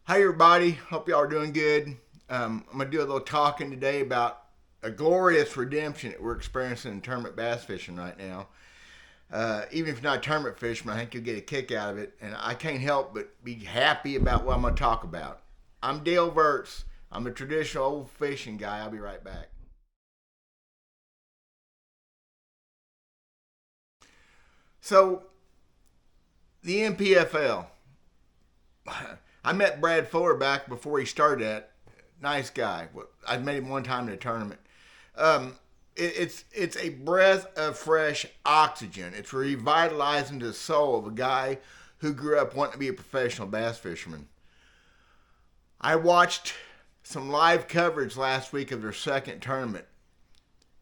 Hi everybody, hope y'all are doing good. I'm going to do a little talking today about a glorious redemption that we're experiencing in tournament bass fishing right now. Even if you're not a tournament fisherman, I think you'll get a kick out of it. And I can't help but be happy about what I'm going to talk about. I'm Dale Verts. I'm a traditional old fishing guy. I'll be right back. So, the NPFL. I met Brad Fuller back before he started that. Nice guy. I met him one time in a tournament. Um, it's a breath of fresh oxygen. It's revitalizing the soul of a guy who grew up wanting to be a professional bass fisherman. I watched some live coverage last week of their second tournament,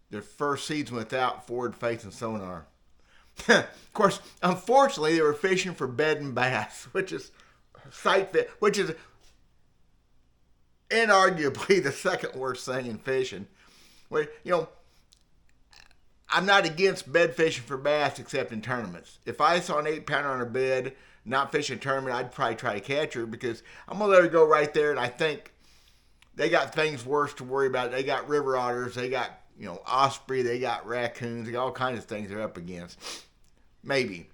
their first season without forward facing sonar. Of course, unfortunately, they were fishing for bed and bass, which is which is inarguably the second worst thing in fishing. Well, I'm not against bed fishing for bass except in tournaments. If I saw an 8 pounder on a bed, not fishing a tournament, I'd probably try to catch her because I'm gonna let her go right there. And I think they got things worse to worry about. They got river otters, they got osprey, they got raccoons, they got all kinds of things they're up against. Maybe.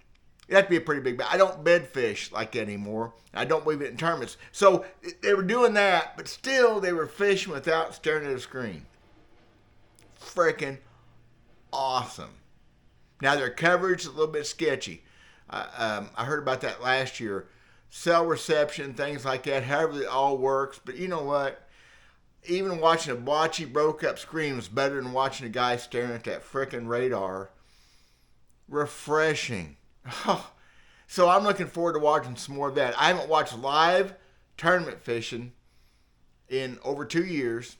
It'd have to be a pretty big bed. I don't bed fish like that anymore. I don't believe it in tournaments. So they were doing that, but still they were fishing without staring at a screen. Freaking awesome. Now their coverage is a little bit sketchy. I heard about that last year. Cell reception, things like that, however it all works. But you know what? Even watching a blotchy, broke up screen was better than watching a guy staring at that freaking radar. Refreshing. Oh, so I'm looking forward to watching some more of that. I haven't watched live tournament fishing in over 2 years.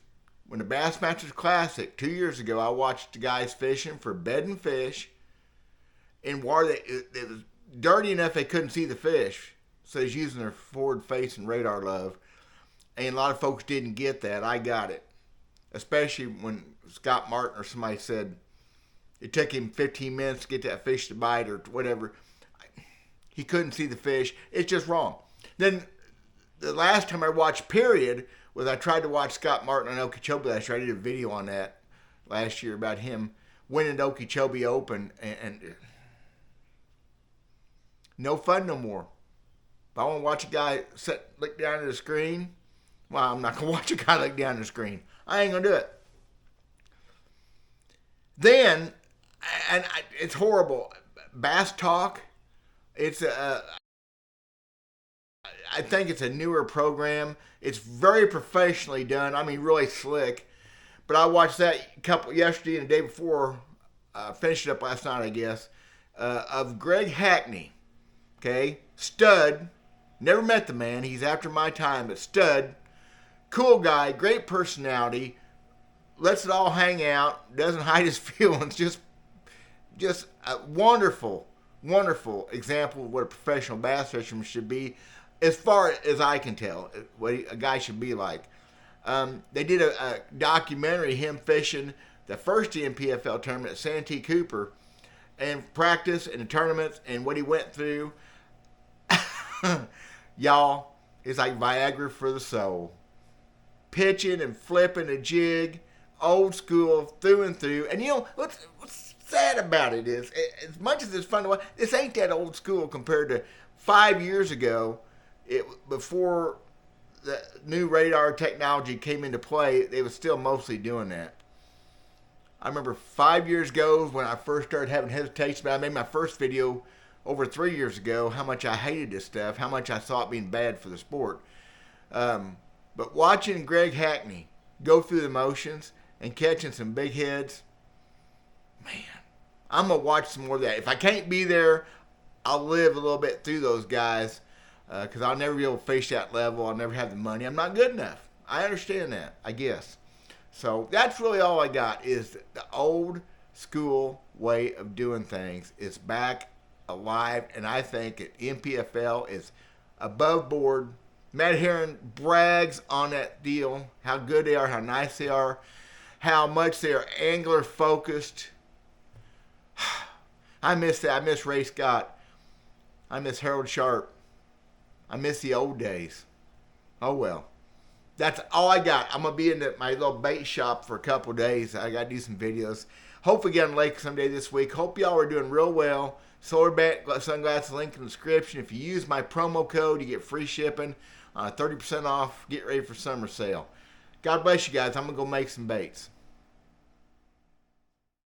When the Bassmasters Classic 2 years ago, I watched the guys fishing for bed and fish in water that was dirty enough they couldn't see the fish. So they're using their forward face and radar love. And a lot of folks didn't get that. I got it. Especially when Scott Martin or somebody said it took him 15 minutes to get that fish to bite or whatever. He couldn't see the fish. It's just wrong. Then the last time I watched period was I tried to watch Scott Martin on Okeechobee last year. I did a video on that last year about him winning the Okeechobee Open and no fun no more. If I want to watch a guy look down at the screen, well, I'm not going to watch a guy look down at the screen. I ain't going to do it. Then, it's horrible. Bass Talk, I think it's a newer program. It's very professionally done. I mean, really slick. But I watched that couple yesterday and the day before, finished it up last night, I guess, of Greg Hackney. Okay, stud. Never met the man. He's after my time, but stud. Cool guy, great personality. Lets it all hang out. Doesn't hide his feelings. Just a wonderful, wonderful example of what a professional bass fisherman should be, as far as I can tell, what a guy should be like. They did a documentary, him fishing the first MPFL tournament at Santee Cooper, and practice and the tournaments and what he went through. Y'all, it's like Viagra for the soul. Pitching and flipping a jig, old school through and through. And what's sad about it is, as much as it's fun to watch, this ain't that old school compared to 5 years ago. Before the new radar technology came into play, they was still mostly doing that. I remember 5 years ago when I first started having hesitation, but I made my first video over 3 years ago, how much I hated this stuff, how much I saw it being bad for the sport. But watching Greg Hackney go through the motions and catching some big heads, man, I'm going to watch some more of that. If I can't be there, I'll live a little bit through those guys because I'll never be able to fish that level. I'll never have the money. I'm not good enough. I understand that, I guess. So that's really all I got is the old school way of doing things is back alive, and I think that MPFL is above board. Matt Herron brags on that deal, how good they are, how nice they are, how much they are angler focused. I miss that. I miss Ray Scott. I miss Harold Sharp. I miss the old days. Oh well. That's all I got. I'm gonna be in my little bait shop for a couple days. I gotta do some videos. Hopefully get on the lake someday this week. Hope y'all are doing real well. Solar bat sunglasses link in the description. If you use my promo code, you get free shipping, 30% off. Get ready for summer sale. God bless you guys. I'm gonna go make some baits.